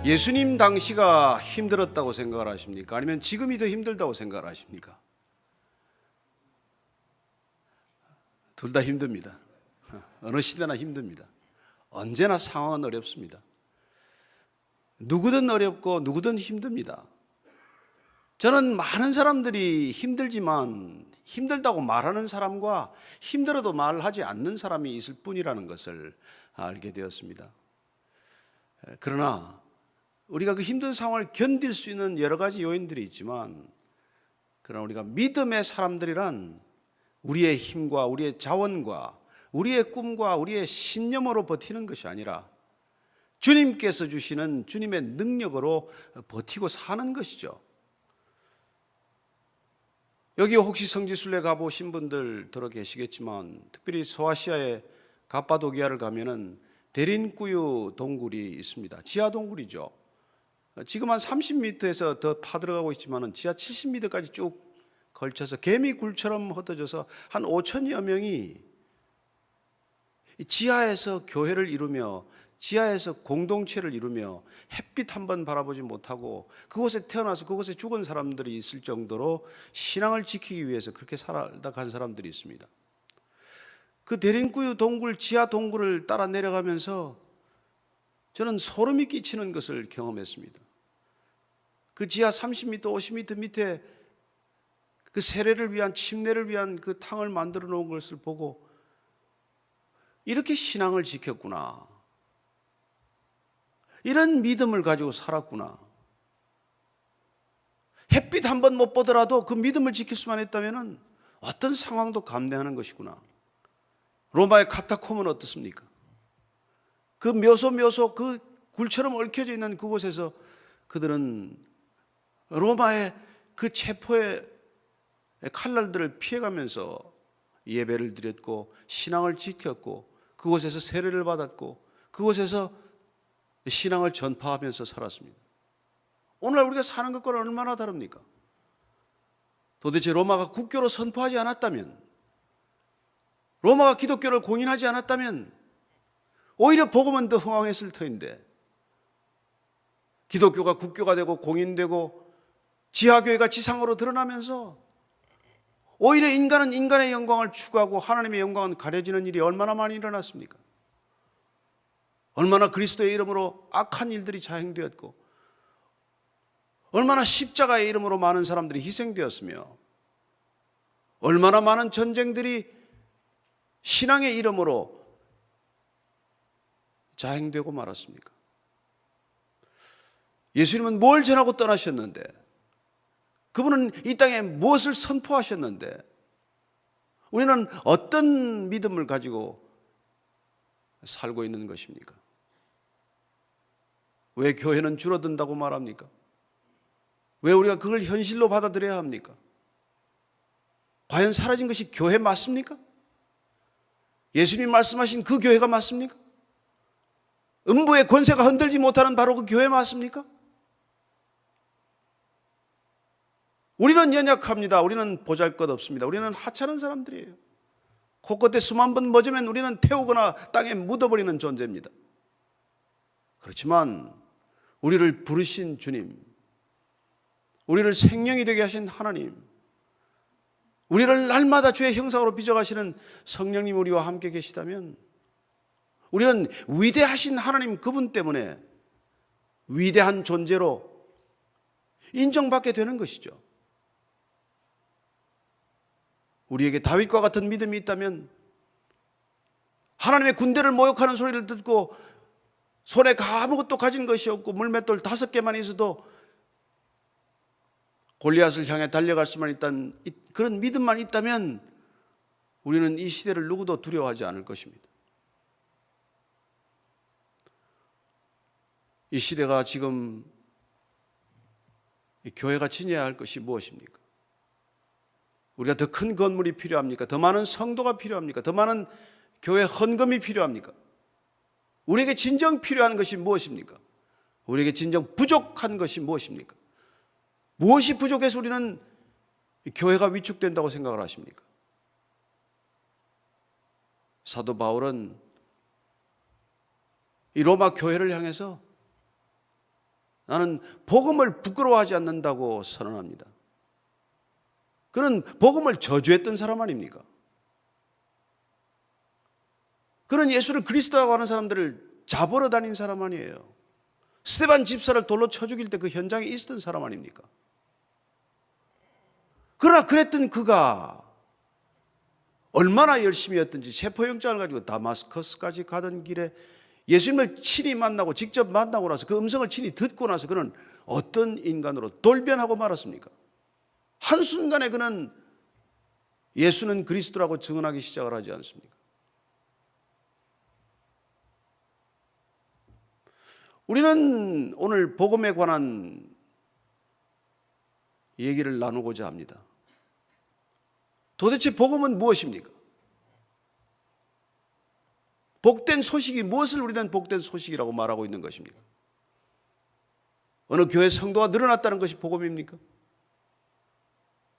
예수님 당시가 힘들었다고 생각을 하십니까? 아니면 지금이 더 힘들다고 생각을 하십니까? 둘 다 힘듭니다. 어느 시대나 힘듭니다. 언제나 상황은 어렵습니다. 누구든 어렵고 누구든 힘듭니다. 저는 많은 사람들이 힘들지만 힘들다고 말하는 사람과 힘들어도 말하지 않는 사람이 있을 뿐이라는 것을 알게 되었습니다. 그러나 우리가 그 힘든 상황을 견딜 수 있는 여러 가지 요인들이 있지만, 그러나 우리가 믿음의 사람들이란 우리의 힘과 우리의 자원과 우리의 꿈과 우리의 신념으로 버티는 것이 아니라 주님께서 주시는 주님의 능력으로 버티고 사는 것이죠. 여기 혹시 성지순례 가보신 분들 들어 계시겠지만, 특별히 소아시아의 갑바도기아를 가면은 데린꾸유 동굴이 있습니다. 지하 동굴이죠. 지금 한 30m에서 더 파들어가고 있지만 지하 70m까지 쭉 걸쳐서 개미굴처럼 흩어져서 한 5천여 명이 지하에서 교회를 이루며 지하에서 공동체를 이루며 햇빛 한 번 바라보지 못하고 그곳에 태어나서 그곳에 죽은 사람들이 있을 정도로 신앙을 지키기 위해서 그렇게 살다 간 사람들이 있습니다. 그 데린꾸유 동굴, 지하 동굴을 따라 내려가면서 저는 소름이 끼치는 것을 경험했습니다. 그 지하 30m, 50m 밑에 그 세례를 위한, 침례를 위한 그 탕을 만들어 놓은 것을 보고 이렇게 신앙을 지켰구나, 이런 믿음을 가지고 살았구나, 햇빛 한 번 못 보더라도 그 믿음을 지킬 수만 했다면 어떤 상황도 감내하는 것이구나. 로마의 카타콤은 어떻습니까? 그 묘소 그 굴처럼 얽혀져 있는 그곳에서 그들은 로마의 그 체포의 칼날들을 피해가면서 예배를 드렸고 신앙을 지켰고 그곳에서 세례를 받았고 그곳에서 신앙을 전파하면서 살았습니다. 오늘날 우리가 사는 것과는 얼마나 다릅니까? 도대체 로마가 국교로 선포하지 않았다면, 로마가 기독교를 공인하지 않았다면 오히려 복음은 더 흥황했을 터인데, 기독교가 국교가 되고 공인되고 지하교회가 지상으로 드러나면서 오히려 인간은 인간의 영광을 추구하고 하나님의 영광은 가려지는 일이 얼마나 많이 일어났습니까? 얼마나 그리스도의 이름으로 악한 일들이 자행되었고, 얼마나 십자가의 이름으로 많은 사람들이 희생되었으며, 얼마나 많은 전쟁들이 신앙의 이름으로 자행되고 말았습니까? 예수님은 뭘 전하고 떠나셨는데, 그분은 이 땅에 무엇을 선포하셨는데, 우리는 어떤 믿음을 가지고 살고 있는 것입니까? 왜 교회는 줄어든다고 말합니까? 왜 우리가 그걸 현실로 받아들여야 합니까? 과연 사라진 것이 교회 맞습니까? 예수님이 말씀하신 그 교회가 맞습니까? 음부의 권세가 흔들지 못하는 바로 그 교회 맞습니까? 우리는 연약합니다. 우리는 보잘것없습니다. 우리는 하찮은 사람들이에요. 코끝에 숨 한 번 멎으면 우리는 태우거나 땅에 묻어버리는 존재입니다. 그렇지만 우리를 부르신 주님, 우리를 생명이 되게 하신 하나님, 우리를 날마다 주의 형상으로 빚어가시는 성령님 우리와 함께 계시다면 우리는 위대하신 하나님 그분 때문에 위대한 존재로 인정받게 되는 것이죠. 우리에게 다윗과 같은 믿음이 있다면, 하나님의 군대를 모욕하는 소리를 듣고 손에 아무것도 가진 것이 없고 물맷돌 5개만 있어도 골리앗을 향해 달려갈 수만 있다는 그런 믿음만 있다면 우리는 이 시대를 누구도 두려워하지 않을 것입니다. 이 시대가 지금 이 교회가 지녀야 할 것이 무엇입니까? 우리가 더 큰 건물이 필요합니까? 더 많은 성도가 필요합니까? 더 많은 교회 헌금이 필요합니까? 우리에게 진정 필요한 것이 무엇입니까? 우리에게 진정 부족한 것이 무엇입니까? 무엇이 부족해서 우리는 교회가 위축된다고 생각을 하십니까? 사도 바울은 이 로마 교회를 향해서 나는 복음을 부끄러워하지 않는다고 선언합니다. 그는 복음을 저주했던 사람 아닙니까? 그는 예수를 그리스도라고 하는 사람들을 잡으러 다닌 사람 아니에요. 스데반 집사를 돌로 쳐 죽일 때 그 현장에 있었던 사람 아닙니까? 그러나 그랬던 그가 얼마나 열심히 했던지 체포영장을 가지고 다마스커스까지 가던 길에 예수님을 친히 만나고 직접 만나고 나서 그 음성을 친히 듣고 나서 그는 어떤 인간으로 돌변하고 말았습니까? 한순간에 그는 예수는 그리스도라고 증언하기 시작을 하지 않습니까? 우리는 오늘 복음에 관한 얘기를 나누고자 합니다. 도대체 복음은 무엇입니까? 복된 소식이 무엇을 우리는 복된 소식이라고 말하고 있는 것입니까? 어느 교회 성도가 늘어났다는 것이 복음입니까?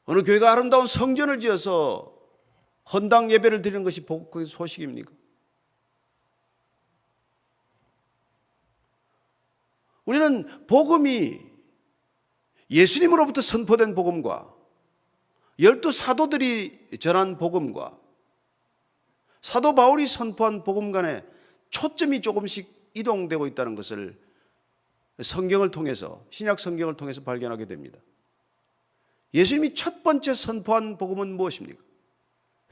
어느 교회가 아름다운 성전을 지어서 헌당 예배를 드리는 것이 복된 소식입니까? 우리는 복음이 예수님으로부터 선포된 복음과 12사도들이 전한 복음과 사도 바울이 선포한 복음 간에 초점이 조금씩 이동되고 있다는 것을 성경을 통해서, 신약 성경을 통해서 발견하게 됩니다. 예수님이 첫 번째 선포한 복음은 무엇입니까?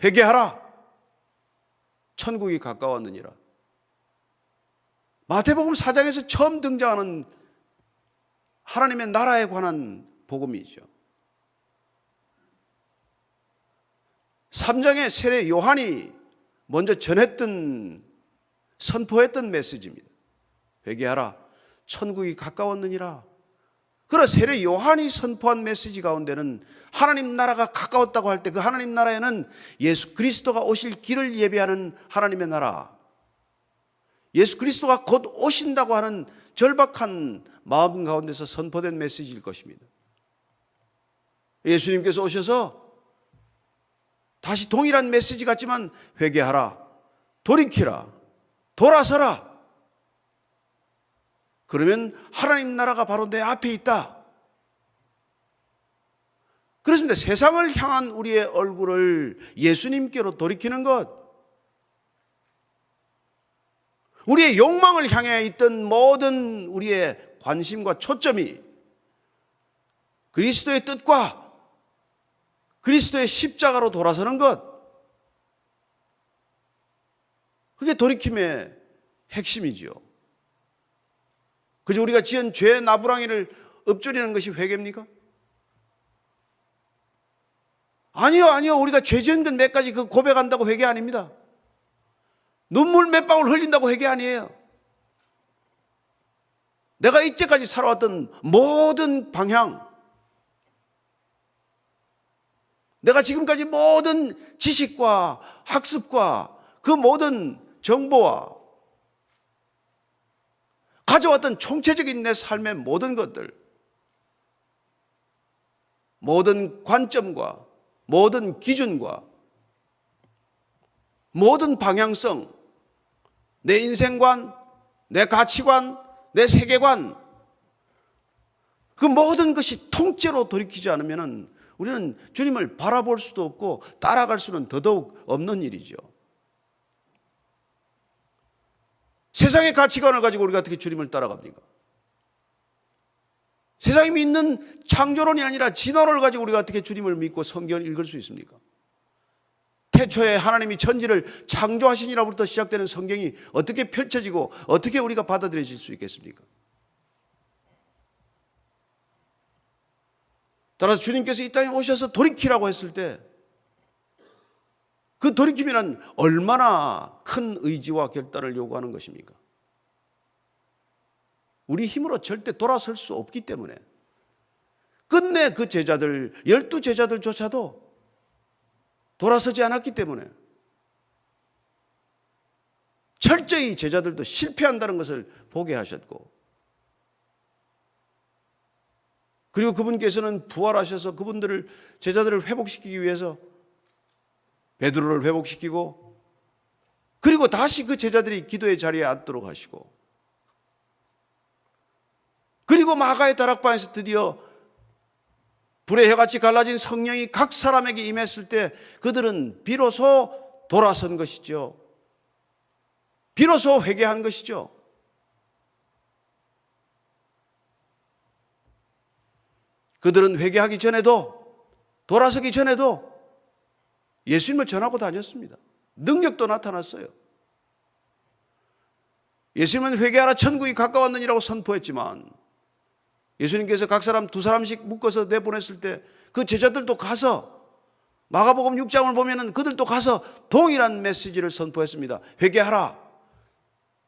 회개하라, 천국이 가까웠느니라. 마태복음 4장에서 처음 등장하는 하나님의 나라에 관한 복음이죠. 3장의 세례 요한이 먼저 전했던, 선포했던 메시지입니다. 회개하라, 천국이 가까웠느니라. 그러나 세례 요한이 선포한 메시지 가운데는 하나님 나라가 가까웠다고 할 때 그 하나님 나라에는 예수 그리스도가 오실 길을 예비하는 하나님의 나라, 예수 그리스도가 곧 오신다고 하는 절박한 마음 가운데서 선포된 메시지일 것입니다. 예수님께서 오셔서 다시 동일한 메시지 같지만 회개하라, 돌이키라, 돌아서라. 그러면 하나님 나라가 바로 내 앞에 있다. 그렇습니다. 세상을 향한 우리의 얼굴을 예수님께로 돌이키는 것, 우리의 욕망을 향해 있던 모든 우리의 관심과 초점이 그리스도의 뜻과 그리스도의 십자가로 돌아서는 것, 그게 돌이킴의 핵심이지요. 그저 우리가 지은 죄의 나부랑이를 읊조리는 것이 회개입니까? 아니요. 우리가 죄 지은 것 몇 가지 그 고백한다고 회개 아닙니다. 눈물 몇 방울 흘린다고 회개 아니에요. 내가 이때까지 살아왔던 모든 방향, 내가 지금까지 모든 지식과 학습과 그 모든 정보와 가져왔던 총체적인 내 삶의 모든 것들, 모든 관점과 모든 기준과 모든 방향성, 내 인생관, 내 가치관, 내 세계관, 그 모든 것이 통째로 돌이키지 않으면 우리는 주님을 바라볼 수도 없고 따라갈 수는 더더욱 없는 일이죠. 세상의 가치관을 가지고 우리가 어떻게 주님을 따라갑니까? 세상이 믿는 창조론이 아니라 진화론을 가지고 우리가 어떻게 주님을 믿고 성경을 읽을 수 있습니까? 태초에 하나님이 천지를 창조하시니라부터 시작되는 성경이 어떻게 펼쳐지고 어떻게 우리가 받아들여질 수 있겠습니까? 따라서 주님께서 이 땅에 오셔서 돌이키라고 했을 때 그 돌이킴이란 얼마나 큰 의지와 결단을 요구하는 것입니까? 우리 힘으로 절대 돌아설 수 없기 때문에 끝내 그 제자들, 12제자들조차도 돌아서지 않았기 때문에 철저히 제자들도 실패한다는 것을 보게 하셨고, 그리고 그분께서는 부활하셔서 그분들을, 제자들을 회복시키기 위해서 베드로를 회복시키고, 그리고 다시 그 제자들이 기도의 자리에 앉도록 하시고, 그리고 그리고 마가의 다락방에서 드디어 불의 혀같이 갈라진 성령이 각 사람에게 임했을 때 그들은 비로소 돌아선 것이죠. 비로소 회개한 것이죠. 그들은 회개하기 전에도, 돌아서기 전에도 예수님을 전하고 다녔습니다. 능력도 나타났어요. 예수님은 회개하라 천국이 가까웠느니라고 선포했지만 예수님께서 각 사람 두 사람씩 묶어서 내보냈을 때 그 제자들도 가서, 마가복음 6장을 보면은 그들도 가서 동일한 메시지를 선포했습니다. 회개하라.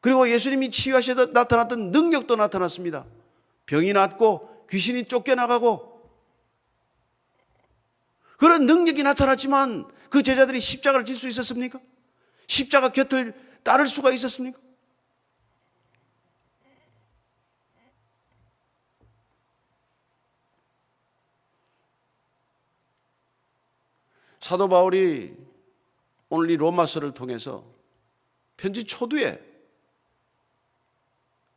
그리고 예수님이 치유하시다 나타났던 능력도 나타났습니다. 병이 낫고 귀신이 쫓겨나가고 그런 능력이 나타났지만 그 제자들이 십자가를 질 수 있었습니까? 십자가 곁을 따를 수가 있었습니까? 사도 바울이 오늘 이 로마서를 통해서 편지 초두에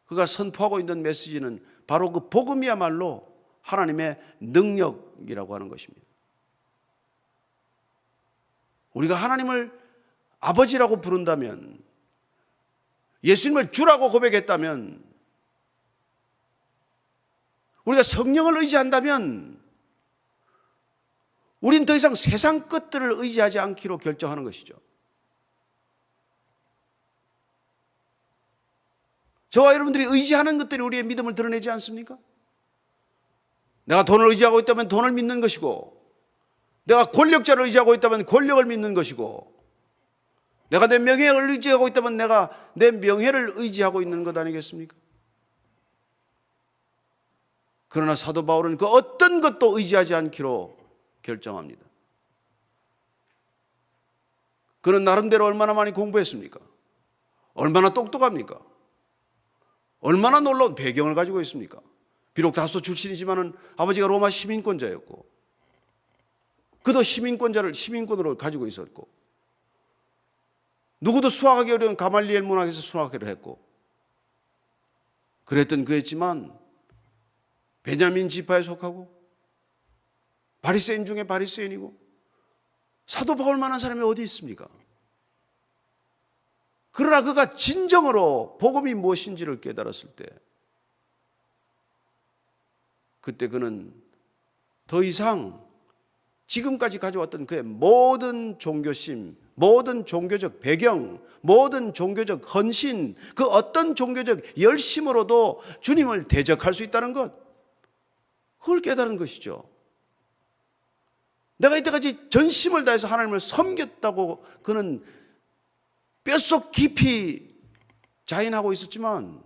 그가 선포하고 있는 메시지는 바로 그 복음이야말로 하나님의 능력이라고 하는 것입니다. 우리가 하나님을 아버지라고 부른다면, 예수님을 주라고 고백했다면, 우리가 성령을 의지한다면 우린 더 이상 세상 것들을 의지하지 않기로 결정하는 것이죠. 저와 여러분들이 의지하는 것들이 우리의 믿음을 드러내지 않습니까? 내가 돈을 의지하고 있다면 돈을 믿는 것이고, 내가 권력자를 의지하고 있다면 권력을 믿는 것이고, 내가 내 명예를 의지하고 있다면 내가 내 명예를 의지하고 있는 것 아니겠습니까? 그러나 사도 바울은 그 어떤 것도 의지하지 않기로 결정합니다. 그는 나름대로 얼마나 많이 공부했습니까? 얼마나 똑똑합니까? 얼마나 놀라운 배경을 가지고 있습니까? 비록 다소 출신이지만은 아버지가 로마 시민권자였고, 그도 시민권으로 가지고 있었고, 누구도 수학하기 어려운 가말리엘 문학에서 수학을 했고, 그랬던 그였지만 베냐민 지파에 속하고 바리새인 중에 바리새인이고 사도 바울만한 사람이 어디 있습니까? 그러나 그가 진정으로 복음이 무엇인지를 깨달았을 때, 그때 그는 더 이상 지금까지 가져왔던 그의 모든 종교심, 모든 종교적 배경, 모든 종교적 헌신, 그 어떤 종교적 열심으로도 주님을 대적할 수 있다는 것, 그걸 깨달은 것이죠. 내가 이때까지 전심을 다해서 하나님을 섬겼다고 그는 뼛속 깊이 자인하고 있었지만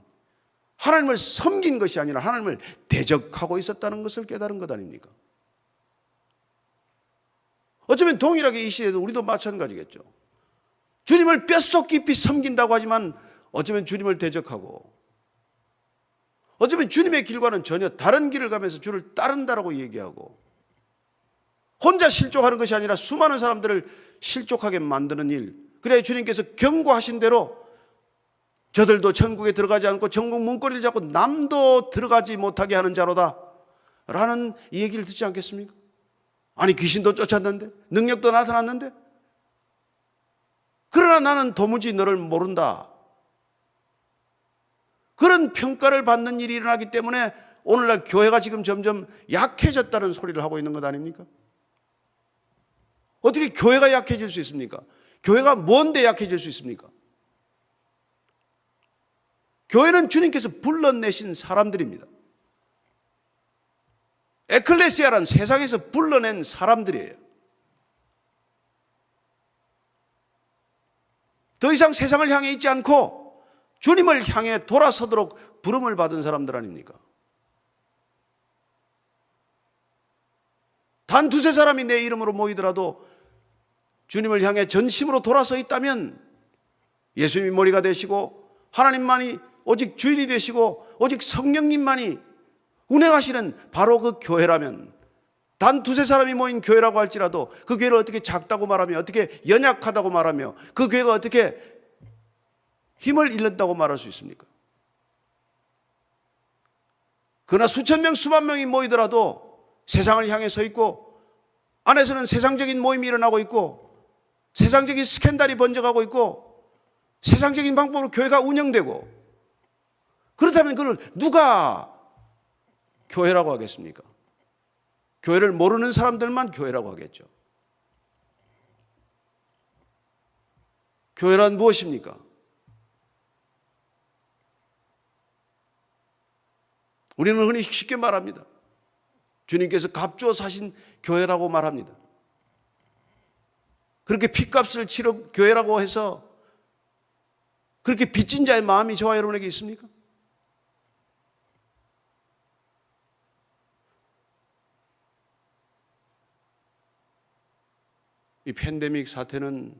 하나님을 섬긴 것이 아니라 하나님을 대적하고 있었다는 것을 깨달은 것 아닙니까? 어쩌면 동일하게 이 시대에도 우리도 마찬가지겠죠. 주님을 뼛속 깊이 섬긴다고 하지만 어쩌면 주님을 대적하고, 어쩌면 주님의 길과는 전혀 다른 길을 가면서 주를 따른다라고 얘기하고, 혼자 실족하는 것이 아니라 수많은 사람들을 실족하게 만드는 일, 그래야 주님께서 경고하신 대로 저들도 천국에 들어가지 않고 천국 문고리를 잡고 남도 들어가지 못하게 하는 자로다 라는 이 얘기를 듣지 않겠습니까? 아니, 귀신도 쫓았는데, 능력도 나타났는데, 그러나 나는 도무지 너를 모른다. 그런 평가를 받는 일이 일어나기 때문에 오늘날 교회가 지금 점점 약해졌다는 소리를 하고 있는 것 아닙니까? 어떻게 교회가 약해질 수 있습니까? 교회가 뭔데 약해질 수 있습니까? 교회는 주님께서 불러내신 사람들입니다. 에클레시아란 세상에서 불러낸 사람들이에요. 더 이상 세상을 향해 있지 않고 주님을 향해 돌아서도록 부름을 받은 사람들 아닙니까? 단 두세 사람이 내 이름으로 모이더라도 주님을 향해 전심으로 돌아서 있다면 예수님이 머리가 되시고 하나님만이 오직 주인이 되시고 오직 성령님만이 운행하시는 바로 그 교회라면, 단 두세 사람이 모인 교회라고 할지라도 그 교회를 어떻게 작다고 말하며, 어떻게 연약하다고 말하며, 그 교회가 어떻게 힘을 잃는다고 말할 수 있습니까? 그러나 수천 명, 수만 명이 모이더라도 세상을 향해 서 있고 안에서는 세상적인 모임이 일어나고 있고 세상적인 스캔들이 번져가고 있고 세상적인 방법으로 교회가 운영되고 그렇다면 그걸 누가 교회라고 하겠습니까? 교회를 모르는 사람들만 교회라고 하겠죠. 교회란 무엇입니까? 우리는 흔히 쉽게 말합니다. 주님께서 값주어 사신 교회라고 말합니다. 그렇게 핏값을 치러 교회라고 해서 그렇게 빚진 자의 마음이 저와 여러분에게 있습니까? 이 팬데믹 사태는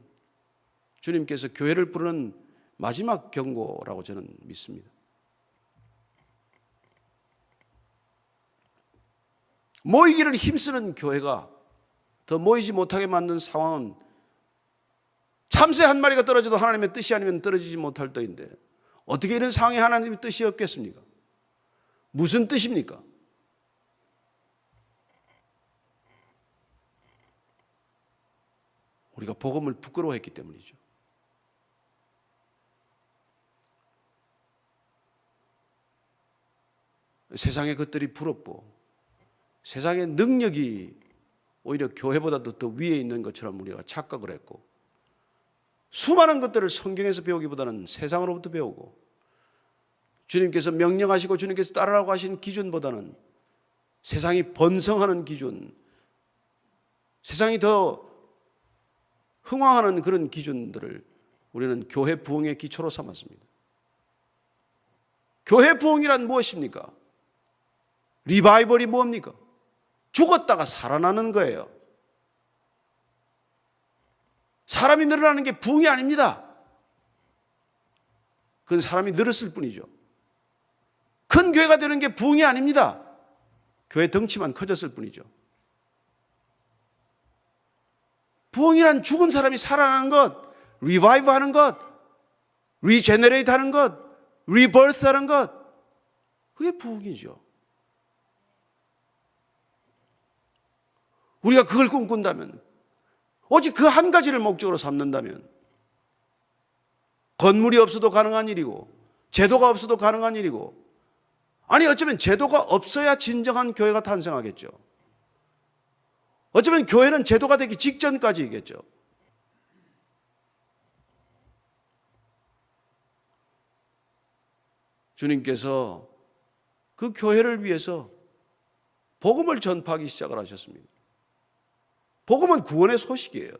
주님께서 교회를 부르는 마지막 경고라고 저는 믿습니다. 모이기를 힘쓰는 교회가 더 모이지 못하게 만든 상황은 참새 한 마리가 떨어져도 하나님의 뜻이 아니면 떨어지지 못할 터인데 어떻게 이런 상황에 하나님의 뜻이 없겠습니까? 무슨 뜻입니까? 우리가 복음을 부끄러워했기 때문이죠. 세상의 것들이 부럽고 세상의 능력이 오히려 교회보다도 더 위에 있는 것처럼 우리가 착각을 했고 수많은 것들을 성경에서 배우기보다는 세상으로부터 배우고 주님께서 명령하시고 주님께서 따르라고 하신 기준보다는 세상이 번성하는 기준, 세상이 더 흥황하는 그런 기준들을 우리는 교회 부흥의 기초로 삼았습니다. 교회 부흥이란 무엇입니까? 리바이벌이 뭡니까? 죽었다가 살아나는 거예요. 사람이 늘어나는 게 부흥이 아닙니다. 그건 사람이 늘었을 뿐이죠. 큰 교회가 되는 게 부흥이 아닙니다. 교회 덩치만 커졌을 뿐이죠. 부흥이란 죽은 사람이 살아나는 것, 리바이브 하는 것, 리제너레이트 하는 것, 리버스 하는 것, 그게 부흥이죠. 우리가 그걸 꿈꾼다면, 오직 그 한 가지를 목적으로 삼는다면 건물이 없어도 가능한 일이고 제도가 없어도 가능한 일이고, 아니 어쩌면 제도가 없어야 진정한 교회가 탄생하겠죠. 어쩌면 교회는 제도가 되기 직전까지이겠죠. 주님께서 그 교회를 위해서 복음을 전파하기 시작을 하셨습니다. 복음은 구원의 소식이에요.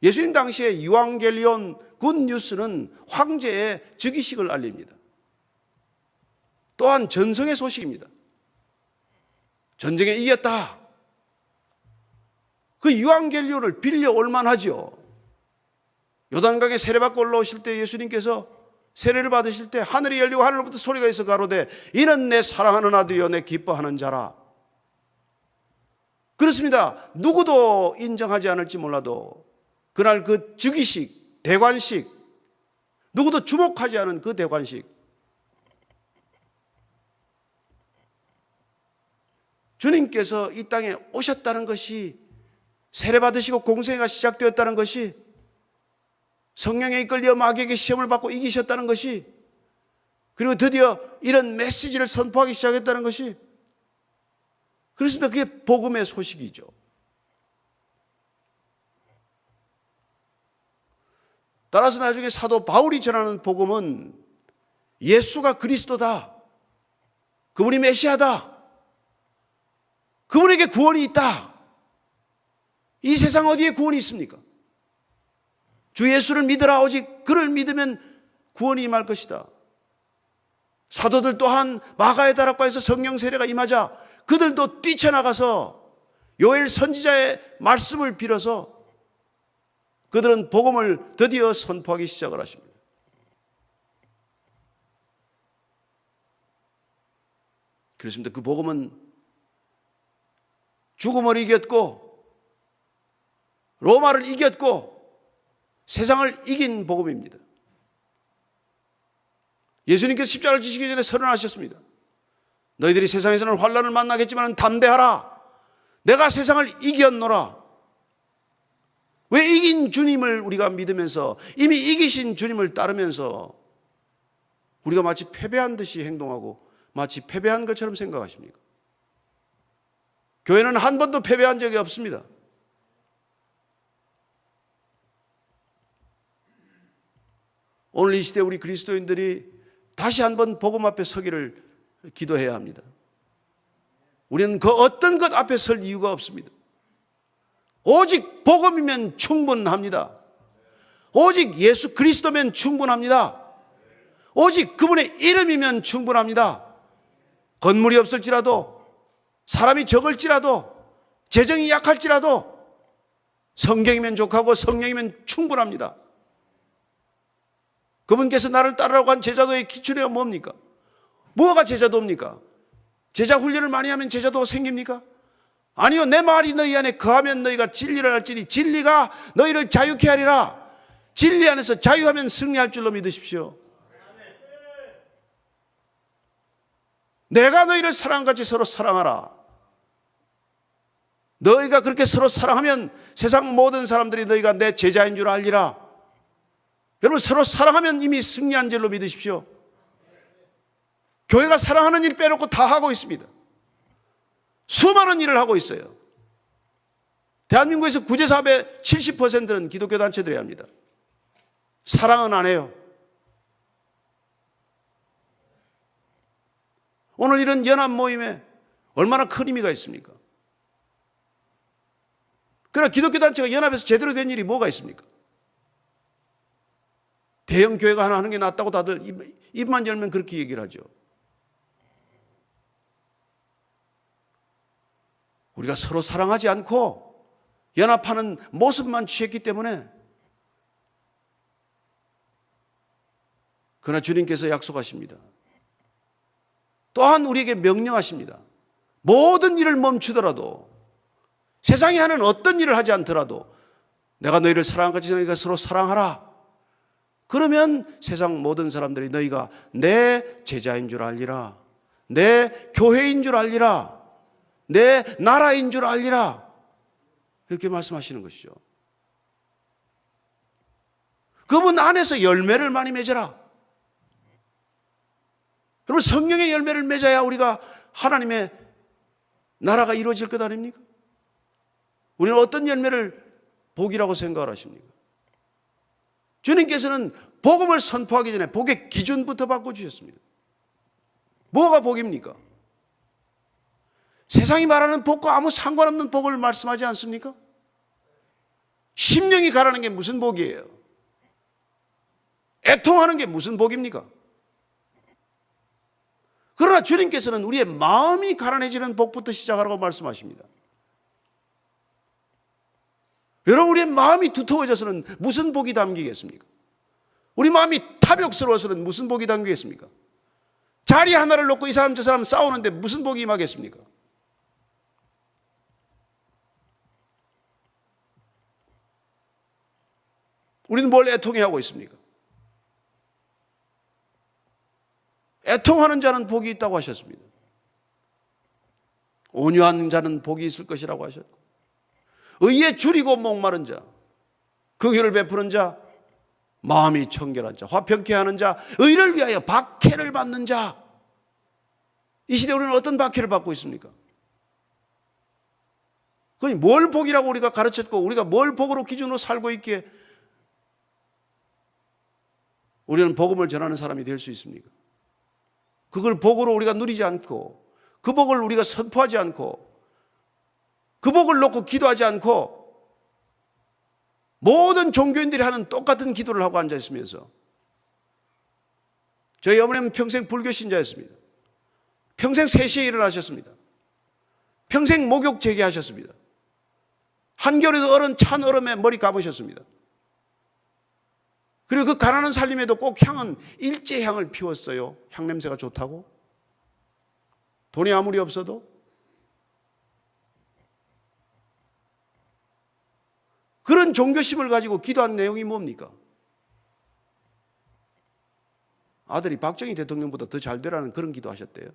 예수님 당시에 이완겔리온 굿뉴스는 황제의 즉위식을 알립니다. 또한 전성의 소식입니다. 전쟁에 이겼다. 그 이완겔리온을 빌려올 만하죠. 요단강에 세례받고 올라오실 때 예수님께서 세례를 받으실 때 하늘이 열리고 하늘로부터 소리가 있어 가로되 이는 내 사랑하는 아들이요 내 기뻐하는 자라. 그렇습니다. 누구도 인정하지 않을지 몰라도 그날 그 즉위식, 대관식, 누구도 주목하지 않은 그 대관식, 주님께서 이 땅에 오셨다는 것이, 세례받으시고 공생애가 시작되었다는 것이, 성령에 이끌려 마귀에게 시험을 받고 이기셨다는 것이, 그리고 드디어 이런 메시지를 선포하기 시작했다는 것이, 그렇습니다. 그게 복음의 소식이죠. 따라서 나중에 사도 바울이 전하는 복음은 예수가 그리스도다, 그분이 메시아다, 그분에게 구원이 있다. 이 세상 어디에 구원이 있습니까? 주 예수를 믿으라. 오직 그를 믿으면 구원이 임할 것이다. 사도들 또한 마가의 다락방에서 성령 세례가 임하자 그들도 뛰쳐나가서 요엘 선지자의 말씀을 빌어서 그들은 복음을 드디어 선포하기 시작을 하십니다. 그렇습니다. 그 복음은 죽음을 이겼고 로마를 이겼고 세상을 이긴 복음입니다. 예수님께서 십자가를 지시기 전에 선언하셨습니다. 너희들이 세상에서는 환난을 만나겠지만 담대하라. 내가 세상을 이겼노라. 왜 이긴 주님을 우리가 믿으면서, 이미 이기신 주님을 따르면서 우리가 마치 패배한 듯이 행동하고 마치 패배한 것처럼 생각하십니까? 교회는 한 번도 패배한 적이 없습니다. 오늘 이 시대 우리 그리스도인들이 다시 한번 복음 앞에 서기를 기도해야 합니다. 우리는 그 어떤 것 앞에 설 이유가 없습니다. 오직 복음이면 충분합니다. 오직 예수 그리스도면 충분합니다. 오직 그분의 이름이면 충분합니다. 건물이 없을지라도, 사람이 적을지라도, 재정이 약할지라도 성경이면 족하고 성령이면 충분합니다. 그분께서 나를 따르라고 한 제자도의 기준이 뭡니까? 뭐가 제자도입니까? 제자 훈련을 많이 하면 제자도가 생깁니까? 아니요, 내 말이 너희 안에 거하면 너희가 진리를 알지니 진리가 너희를 자유케 하리라. 진리 안에서 자유하면 승리할 줄로 믿으십시오. 내가 너희를 사랑같이 서로 사랑하라. 너희가 그렇게 서로 사랑하면 세상 모든 사람들이 너희가 내 제자인 줄 알리라. 여러분, 서로 사랑하면 이미 승리한 줄로 믿으십시오. 교회가 사랑하는 일 빼놓고 다 하고 있습니다. 수많은 일을 하고 있어요. 대한민국에서 구제사업의 70%는 기독교 단체들이 합니다. 사랑은 안 해요. 오늘 이런 연합 모임에 얼마나 큰 의미가 있습니까? 그러나 기독교 단체가 연합해서 제대로 된 일이 뭐가 있습니까? 대형 교회가 하나 하는 게 낫다고 다들 입만 열면 그렇게 얘기를 하죠. 우리가 서로 사랑하지 않고 연합하는 모습만 취했기 때문에, 그러나 주님께서 약속하십니다. 또한 우리에게 명령하십니다. 모든 일을 멈추더라도, 세상이 하는 어떤 일을 하지 않더라도 내가 너희를 사랑하같이 너희가 서로 사랑하라. 그러면 세상 모든 사람들이 너희가 내 제자인 줄 알리라. 내 교회인 줄 알리라. 내 나라인 줄 알리라. 이렇게 말씀하시는 것이죠. 그분 안에서 열매를 많이 맺어라. 그러면 성령의 열매를 맺어야 우리가 하나님의 나라가 이루어질 것 아닙니까? 우리는 어떤 열매를 복이라고 생각을 하십니까? 주님께서는 복음을 선포하기 전에 복의 기준부터 바꿔주셨습니다. 뭐가 복입니까? 세상이 말하는 복과 아무 상관없는 복을 말씀하지 않습니까? 심령이 가라는 게 무슨 복이에요? 애통하는 게 무슨 복입니까? 그러나 주님께서는 우리의 마음이 가라앉히는 복부터 시작하라고 말씀하십니다. 여러분, 우리의 마음이 두터워져서는 무슨 복이 담기겠습니까? 우리 마음이 탐욕스러워서는 무슨 복이 담기겠습니까? 자리 하나를 놓고 이 사람 저 사람 싸우는데 무슨 복이 임하겠습니까? 우리는 뭘 애통해하고 있습니까? 애통하는 자는 복이 있다고 하셨습니다. 온유한 자는 복이 있을 것이라고 하셨고, 의에 줄이고 목마른 자, 긍휼을 베푸는 자, 마음이 청결한 자, 화평케 하는 자, 의를 위하여 박해를 받는 자. 이 시대에 우리는 어떤 박해를 받고 있습니까? 그니 뭘 복이라고 우리가 가르쳤고 우리가 뭘 복으로 기준으로 살고 있기에 우리는 복음을 전하는 사람이 될 수 있습니까? 그걸 복으로 우리가 누리지 않고, 그 복을 우리가 선포하지 않고, 그 복을 놓고 기도하지 않고 모든 종교인들이 하는 똑같은 기도를 하고 앉아 있으면서, 저희 어머님은 평생 불교 신자였습니다. 평생 3시에 일어나셨습니다. 평생 목욕 재개하셨습니다. 한겨울에도 찬 얼음에 머리 감으셨습니다. 그리고 그 가난한 살림에도 꼭 향은 일제향을 피웠어요. 향냄새가 좋다고. 돈이 아무리 없어도. 그런 종교심을 가지고 기도한 내용이 뭡니까? 아들이 박정희 대통령보다 더 잘 되라는 그런 기도 하셨대요.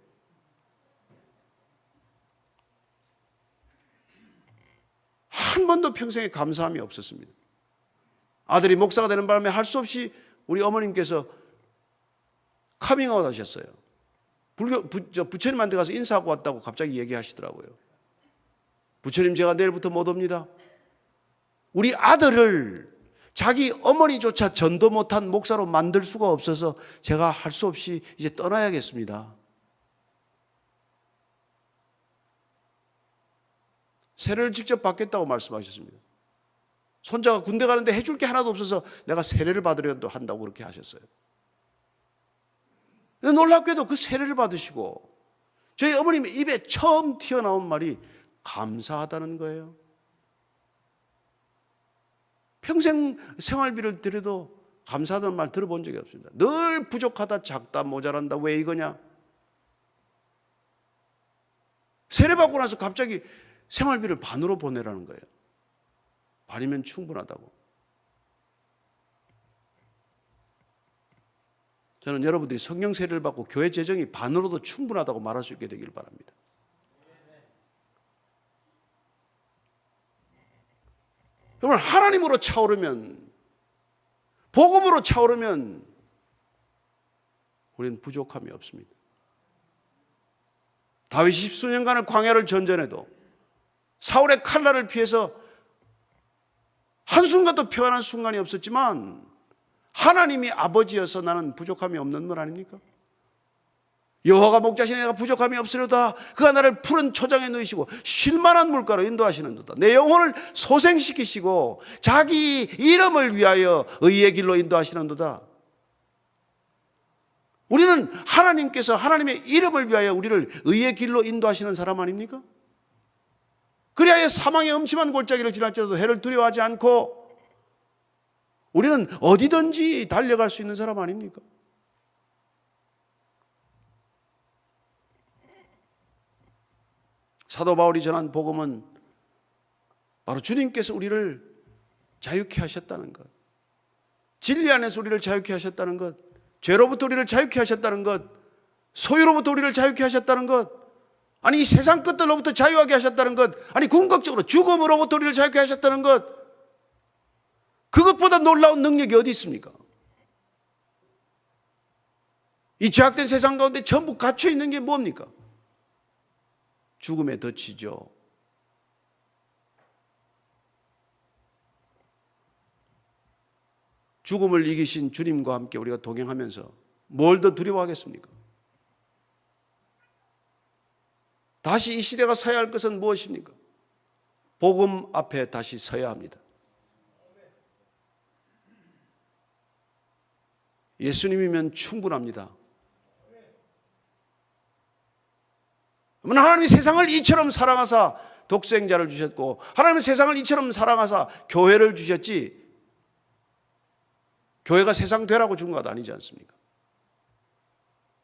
평생에 감사함이 없었습니다. 아들이 목사가 되는 바람에 할 수 없이 우리 어머님께서 카밍아웃 하셨어요. 부처님한테 가서 인사하고 왔다고 갑자기 얘기하시더라고요. 부처님, 제가 내일부터 못 옵니다. 우리 아들을 자기 어머니조차 전도 못한 목사로 만들 수가 없어서 제가 할 수 없이 이제 떠나야겠습니다. 세례를 직접 받겠다고 말씀하셨습니다. 손자가 군대 가는데 해줄 게 하나도 없어서 내가 세례를 받으려도 한다고 그렇게 하셨어요. 놀랍게도 그 세례를 받으시고 저희 어머님의 입에 처음 튀어나온 말이 감사하다는 거예요. 평생 생활비를 들여도 감사하다는 말 들어본 적이 없습니다. 늘 부족하다, 작다, 모자란다, 왜 이거냐. 세례받고 나서 갑자기 생활비를 반으로 보내라는 거예요. 반이면 충분하다고. 저는 여러분들이 성령 세례를 받고 교회 재정이 반으로도 충분하다고 말할 수 있게 되길 바랍니다. 정말 하나님으로 차오르면, 복음으로 차오르면 우리는 부족함이 없습니다. 다윗이 십수년간을 광야를 전전해도 사울의 칼날을 피해서 한순간도 평안한 순간이 없었지만 하나님이 아버지여서 나는 부족함이 없는 분 아닙니까? 여호와가 목자시니 내가 부족함이 없으려다 그가 나를 푸른 초장에 누이시고 쉴만한 물가로 인도하시는도다. 내 영혼을 소생시키시고 자기 이름을 위하여 의의 길로 인도하시는도다. 우리는 하나님께서 하나님의 이름을 위하여 우리를 의의 길로 인도하시는 사람 아닙니까? 그리하여 사망의 음침한 골짜기를 지날지라도 해를 두려워하지 않고 우리는 어디든지 달려갈 수 있는 사람 아닙니까? 사도 바울이 전한 복음은 바로 주님께서 우리를 자유케 하셨다는 것, 진리 안에서 우리를 자유케 하셨다는 것, 죄로부터 우리를 자유케 하셨다는 것, 소유로부터 우리를 자유케 하셨다는 것, 아니 이 세상 것들로부터 자유하게 하셨다는 것, 아니 궁극적으로 죽음으로부터 우리를 자유케 하셨다는 것, 그것보다 놀라운 능력이 어디 있습니까? 이 죄악된 세상 가운데 전부 갇혀 있는 게 뭡니까? 죽음의 덫이죠. 죽음을 이기신 주님과 함께 우리가 동행하면서 뭘 더 두려워하겠습니까? 다시 이 시대가 서야 할 것은 무엇입니까? 복음 앞에 다시 서야 합니다. 예수님이면 충분합니다. 하나님이 세상을 이처럼 사랑하사 독생자를 주셨고 하나님은 세상을 이처럼 사랑하사 교회를 주셨지 교회가 세상 되라고 준 것 아니지 않습니까?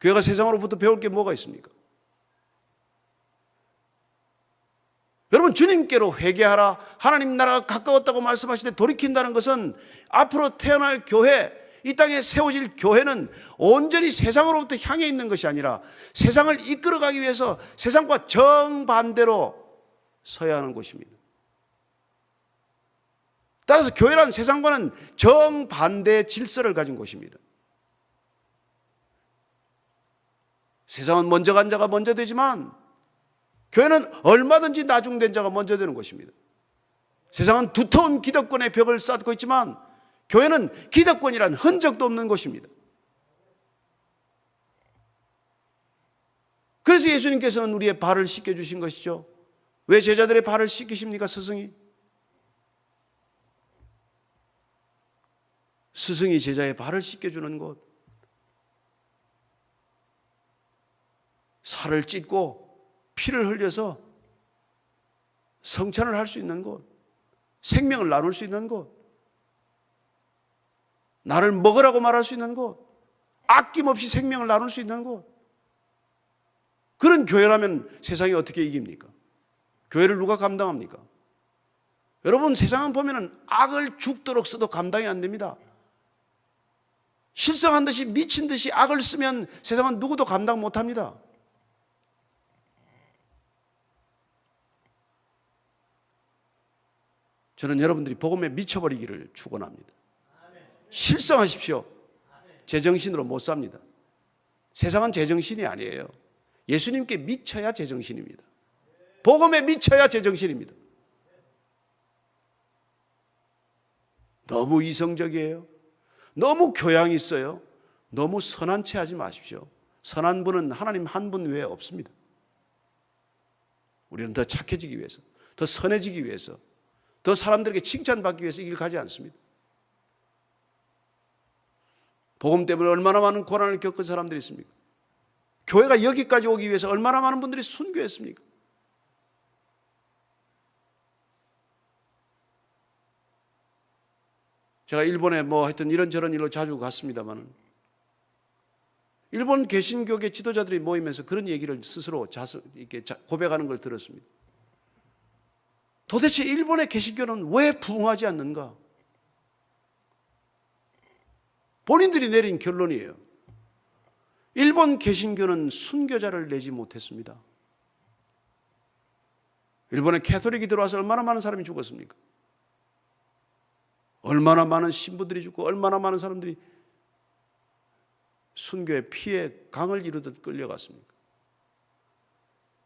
교회가 세상으로부터 배울 게 뭐가 있습니까? 여러분 주님께로 회개하라 하나님 나라가 가까웠다고 말씀하실 때 돌이킨다는 것은 앞으로 태어날 교회 이 땅에 세워질 교회는 온전히 세상으로부터 향해 있는 것이 아니라 세상을 이끌어가기 위해서 세상과 정반대로 서야 하는 곳입니다. 따라서 교회란 세상과는 정반대의 질서를 가진 곳입니다. 세상은 먼저 간 자가 먼저 되지만 교회는 얼마든지 나중된 자가 먼저 되는 것입니다. 세상은 두터운 기득권의 벽을 쌓고 있지만 교회는 기득권이란 흔적도 없는 곳입니다. 그래서 예수님께서는 우리의 발을 씻겨주신 것이죠. 왜 제자들의 발을 씻기십니까? 스승이 제자의 발을 씻겨주는 곳, 살을 찢고 피를 흘려서 성찬을 할 수 있는 곳, 생명을 나눌 수 있는 곳, 나를 먹으라고 말할 수 있는 곳, 아낌없이 생명을 나눌 수 있는 곳. 그런 교회라면 세상이 어떻게 이깁니까? 교회를 누가 감당합니까? 여러분 세상은 보면은 악을 죽도록 써도 감당이 안 됩니다. 실성한 듯이 미친 듯이 악을 쓰면 세상은 누구도 감당 못합니다. 저는 여러분들이 복음에 미쳐버리기를 축원합니다. 실성하십시오. 제정신으로 못 삽니다. 세상은 제정신이 아니에요. 예수님께 미쳐야 제정신입니다. 복음에 미쳐야 제정신입니다. 너무 이성적이에요. 너무 교양이 있어요. 너무 선한 체 하지 마십시오. 선한 분은 하나님 한 분 외에 없습니다. 우리는 더 착해지기 위해서, 더 선해지기 위해서, 더 사람들에게 칭찬받기 위해서 이 길 가지 않습니다. 복음 때문에 얼마나 많은 고난을 겪은 사람들이 있습니까? 교회가 여기까지 오기 위해서 얼마나 많은 분들이 순교했습니까? 제가 일본에 하여튼 이런저런 일로 자주 갔습니다만, 일본 개신교계 지도자들이 모이면서 그런 얘기를 스스로 이렇게 고백하는 걸 들었습니다. 도대체 일본의 개신교는 왜 부흥하지 않는가? 본인들이 내린 결론이에요. 일본 개신교는 순교자를 내지 못했습니다. 일본에 캐톨릭이 들어와서 얼마나 많은 사람이 죽었습니까? 얼마나 많은 신부들이 죽고 얼마나 많은 사람들이 순교의 피해 강을 이루듯 끌려갔습니까?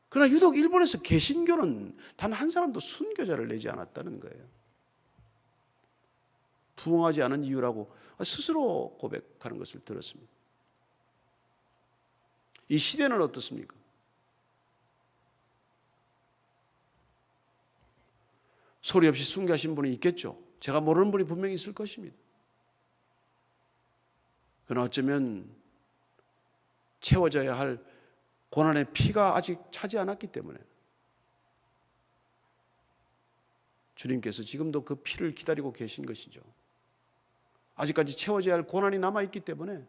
그러나 유독 일본에서 개신교는 단 한 사람도 순교자를 내지 않았다는 거예요. 부흥하지 않은 이유라고 스스로 고백하는 것을 들었습니다. 이 시대는 어떻습니까? 소리 없이 순교하신 분이 있겠죠. 제가 모르는 분이 분명히 있을 것입니다. 그러나 어쩌면 채워져야 할 고난의 피가 아직 차지 않았기 때문에 주님께서 지금도 그 피를 기다리고 계신 것이죠. 아직까지 채워져야 할 고난이 남아있기 때문에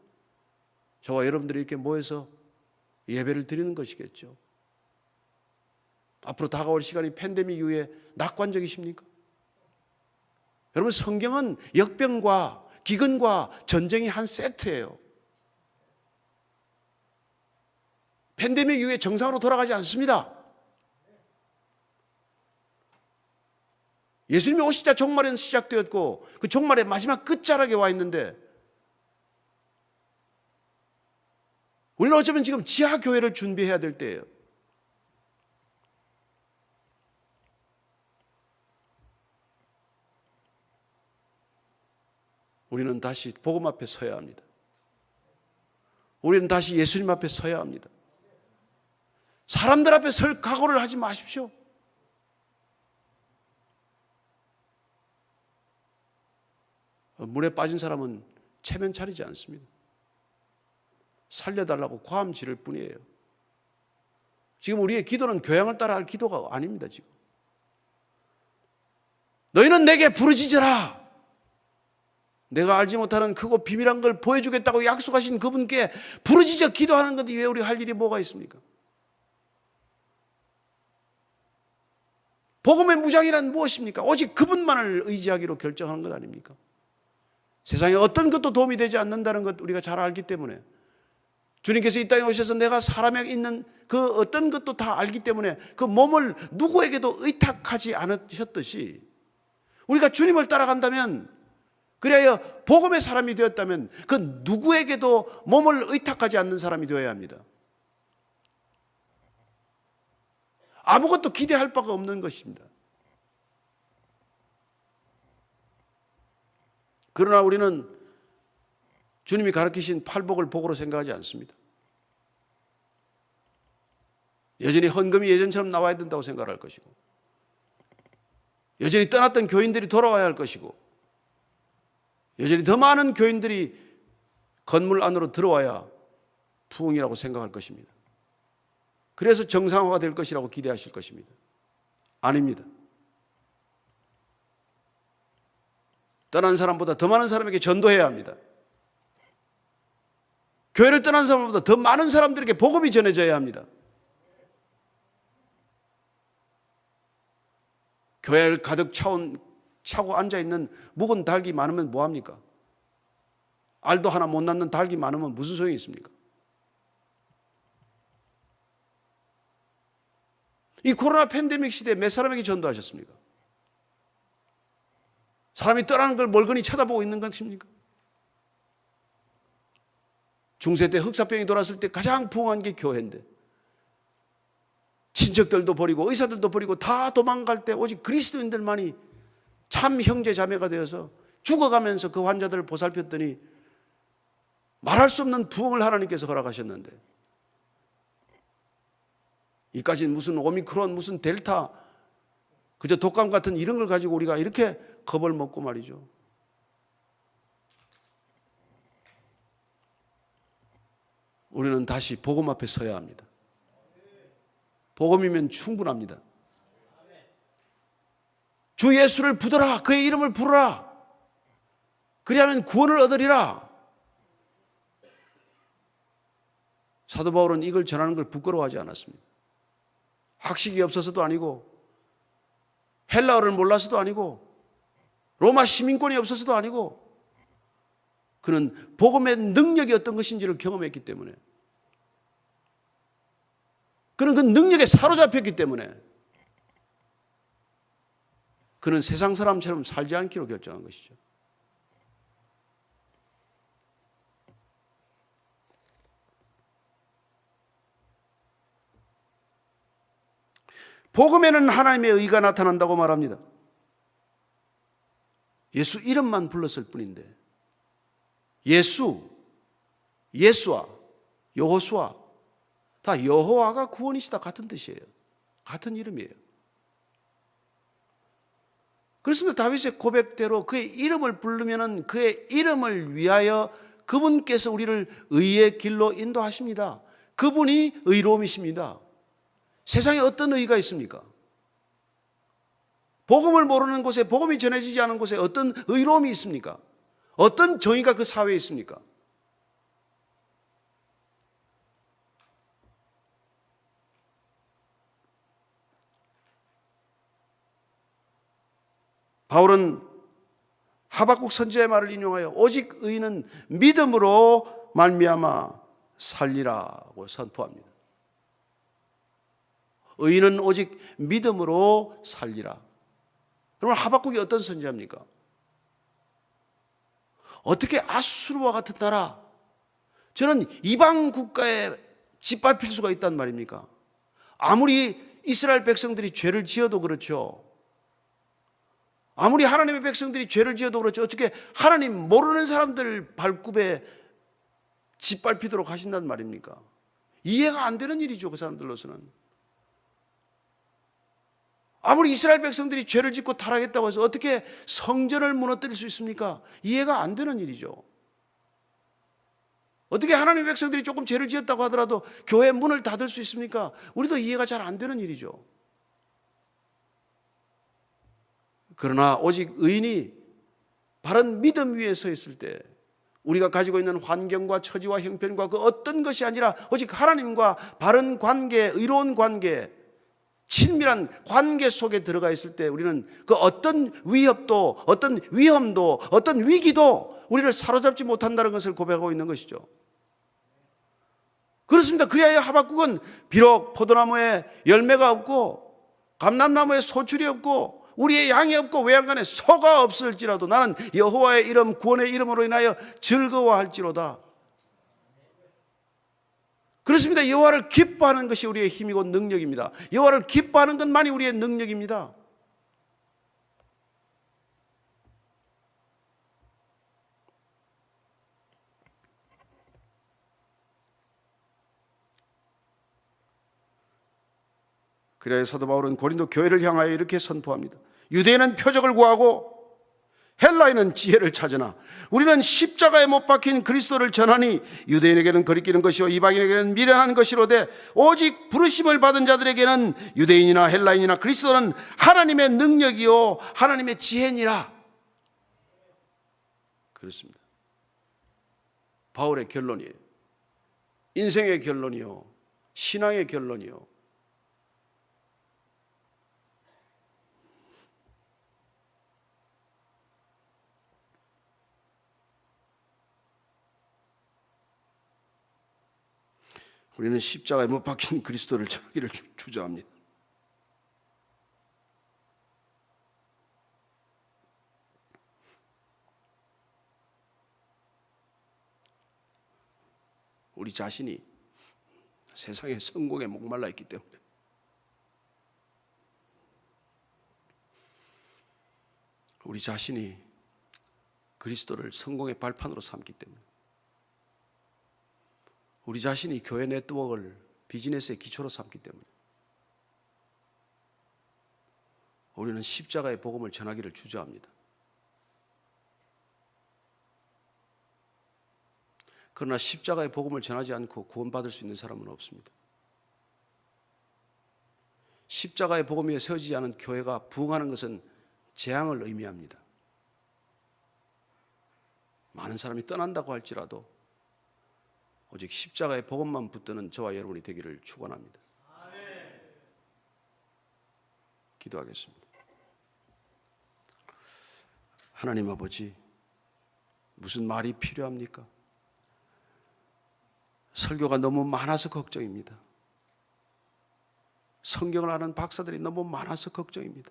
저와 여러분들이 이렇게 모여서 예배를 드리는 것이겠죠. 앞으로 다가올 시간이 팬데믹 이후에 낙관적이십니까? 여러분, 성경은 역병과 기근과 전쟁이 한 세트예요. 팬데믹 이후에 정상으로 돌아가지 않습니다. 예수님이 오시자 종말은 시작되었고 그 종말의 마지막 끝자락에 와 있는데 우리는 어쩌면 지금 지하교회를 준비해야 될 때예요. 우리는 다시 복음 앞에 서야 합니다. 우리는 다시 예수님 앞에 서야 합니다. 사람들 앞에 설 각오를 하지 마십시오. 물에 빠진 사람은 체면 차리지 않습니다. 살려달라고 과함 지를 뿐이에요. 지금 우리의 기도는 교양을 따라 할 기도가 아닙니다. 지금 너희는 내게 부르짖으라. 내가 알지 못하는 크고 비밀한 걸 보여주겠다고 약속하신 그분께 부르짖어 기도하는 것 이외에 우리가 할 일이 뭐가 있습니까? 복음의 무장이란 무엇입니까? 오직 그분만을 의지하기로 결정하는 것 아닙니까? 세상에 어떤 것도 도움이 되지 않는다는 것 우리가 잘 알기 때문에 주님께서 이 땅에 오셔서 내가 사람에 있는 그 어떤 것도 다 알기 때문에 그 몸을 누구에게도 의탁하지 않으셨듯이 우리가 주님을 따라간다면 그래야 복음의 사람이 되었다면 그 누구에게도 몸을 의탁하지 않는 사람이 되어야 합니다. 아무것도 기대할 바가 없는 것입니다. 그러나 우리는 주님이 가르치신 팔복을 복으로 생각하지 않습니다. 여전히 헌금이 예전처럼 나와야 된다고 생각할 것이고 여전히 떠났던 교인들이 돌아와야 할 것이고 여전히 더 많은 교인들이 건물 안으로 들어와야 부흥이라고 생각할 것입니다. 그래서 정상화가 될 것이라고 기대하실 것입니다. 아닙니다. 떠난 사람보다 더 많은 사람에게 전도해야 합니다. 교회를 떠난 사람보다 더 많은 사람들에게 복음이 전해져야 합니다. 교회를 가득 차고 앉아있는 묵은 닭이 많으면 뭐합니까? 알도 하나 못 낳는 닭이 많으면 무슨 소용이 있습니까? 이 코로나 팬데믹 시대에 몇 사람에게 전도하셨습니까? 사람이 떠나는 걸 멀거니 쳐다보고 있는 것입니까? 중세 때 흑사병이 돌았을 때 가장 부흥한 게 교회인데 친척들도 버리고 의사들도 버리고 다 도망갈 때 오직 그리스도인들만이 참 형제 자매가 되어서 죽어가면서 그 환자들을 보살폈더니 말할 수 없는 부흥을 하나님께서 허락하셨는데, 이까지는 무슨 오미크론 무슨 델타 그저 독감 같은 이런 걸 가지고 우리가 이렇게 겁을 먹고 말이죠. 우리는 다시 복음 앞에 서야 합니다. 복음이면 충분합니다. 주 예수를 붙들어 그의 이름을 부르라. 그리하면 구원을 얻으리라. 사도 바울은 이걸 전하는 걸 부끄러워하지 않았습니다. 학식이 없어서도 아니고 헬라어를 몰라서도 아니고 로마 시민권이 없어서도 아니고 그는 복음의 능력이 어떤 것인지를 경험했기 때문에, 그는 그 능력에 사로잡혔기 때문에 그는 세상 사람처럼 살지 않기로 결정한 것이죠. 복음에는 하나님의 의가 나타난다고 말합니다. 예수 이름만 불렀을 뿐인데 예수와 여호수아 다 여호와가 구원이시다 같은 뜻이에요. 같은 이름이에요. 그렇습니다. 다윗의 고백대로 그의 이름을 부르면은 그의 이름을 위하여 그분께서 우리를 의의 길로 인도하십니다. 그분이 의로움이십니다. 세상에 어떤 의가 있습니까? 복음을 모르는 곳에, 복음이 전해지지 않은 곳에 어떤 의로움이 있습니까? 어떤 정의가 그 사회에 있습니까? 바울은 하박국 선지자의 말을 인용하여 오직 의인은 믿음으로 말미암아 살리라고 선포합니다. 의인은 오직 믿음으로 살리라. 그러면 하박국이 어떤 선지자입니까? 어떻게 아수르와 같은 나라, 저는 이방 국가에 짓밟힐 수가 있단 말입니까? 아무리 이스라엘 백성들이 죄를 지어도 그렇죠. 아무리 하나님의 백성들이 죄를 지어도 그렇죠. 어떻게 하나님 모르는 사람들 발굽에 짓밟히도록 하신단 말입니까? 이해가 안 되는 일이죠, 그 사람들로서는. 아무리 이스라엘 백성들이 죄를 짓고 타락했다고 해서 어떻게 성전을 무너뜨릴 수 있습니까? 이해가 안 되는 일이죠. 어떻게 하나님의 백성들이 조금 죄를 지었다고 하더라도 교회 문을 닫을 수 있습니까? 우리도 이해가 잘 안 되는 일이죠. 그러나 오직 의인이 바른 믿음 위에 서 있을 때 우리가 가지고 있는 환경과 처지와 형편과 그 어떤 것이 아니라 오직 하나님과 바른 관계, 의로운 관계, 친밀한 관계 속에 들어가 있을 때 우리는 그 어떤 위협도, 어떤 위험도, 어떤 위기도 우리를 사로잡지 못한다는 것을 고백하고 있는 것이죠. 그렇습니다. 그리하여 하박국은 비록 포도나무에 열매가 없고 감람나무에 소출이 없고 우리의 양이 없고 외양간에 소가 없을지라도 나는 여호와의 이름, 구원의 이름으로 인하여 즐거워할지로다. 그렇습니다. 여호와를 기뻐하는 것이 우리의 힘이고 능력입니다. 여호와를 기뻐하는 것만이 우리의 능력입니다. 그래야 사도 바울은 고린도 교회를 향하여 이렇게 선포합니다. 유대인은 표적을 구하고 헬라인은 지혜를 찾으나 우리는 십자가에 못 박힌 그리스도를 전하니 유대인에게는 거리끼는 것이요 이방인에게는 미련한 것이로되 오직 부르심을 받은 자들에게는 유대인이나 헬라인이나 그리스도는 하나님의 능력이요 하나님의 지혜니라. 그렇습니다. 바울의 결론이에요. 인생의 결론이요 신앙의 결론이요. 우리는 십자가에 못 박힌 그리스도를 전하기를 주저합니다. 우리 자신이 세상의 성공에 목말라 있기 때문에, 우리 자신이 그리스도를 성공의 발판으로 삼기 때문에, 우리 자신이 교회 네트워크를 비즈니스의 기초로 삼기 때문에 우리는 십자가의 복음을 전하기를 주저합니다. 그러나 십자가의 복음을 전하지 않고 구원받을 수 있는 사람은 없습니다. 십자가의 복음 위에 세워지지 않은 교회가 부흥하는 것은 재앙을 의미합니다. 많은 사람이 떠난다고 할지라도 오직 십자가의 복음만 붙드는 저와 여러분이 되기를 축원합니다. 기도하겠습니다. 하나님 아버지, 무슨 말이 필요합니까? 설교가 너무 많아서 걱정입니다. 성경을 아는 박사들이 너무 많아서 걱정입니다.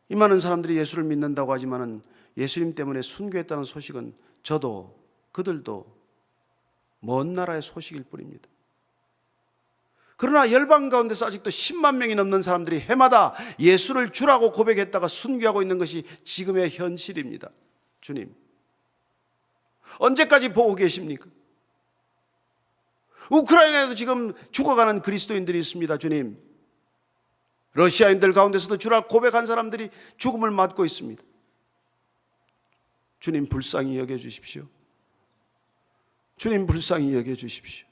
이 많은 사람들이 예수를 믿는다고 하지만 예수님 때문에 순교했다는 소식은 저도 그들도 먼 나라의 소식일 뿐입니다. 그러나 열방 가운데서 아직도 10만 명이 넘는 사람들이 해마다 예수를 주라고 고백했다가 순교하고 있는 것이 지금의 현실입니다. 주님, 언제까지 보고 계십니까? 우크라이나에도 지금 죽어가는 그리스도인들이 있습니다. 주님, 러시아인들 가운데서도 주라 고백한 사람들이 죽음을 맞고 있습니다. 주님, 불쌍히 여겨주십시오. 주님, 불쌍히 여겨주십시오.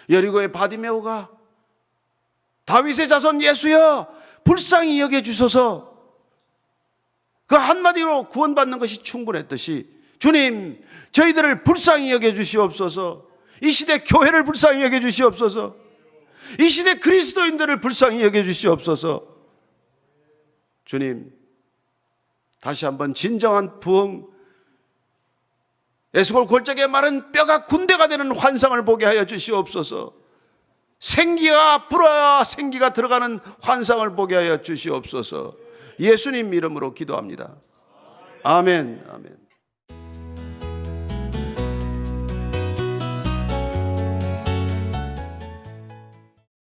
여리고의 바디메오가 다윗의 자손 예수여 불쌍히 여겨주소서, 그 한마디로 구원받는 것이 충분했듯이 주님, 저희들을 불쌍히 여겨주시옵소서. 이 시대 교회를 불쌍히 여겨주시옵소서. 이 시대 그리스도인들을 불쌍히 여겨주시옵소서. 주님, 다시 한번 진정한 부흥, 에스골 골짜기에 마른 뼈가 군대가 되는 환상을 보게 하여 주시옵소서. 생기가 불어야 생기가 들어가는 환상을 보게 하여 주시옵소서. 예수님 이름으로 기도합니다. 아멘. 아멘.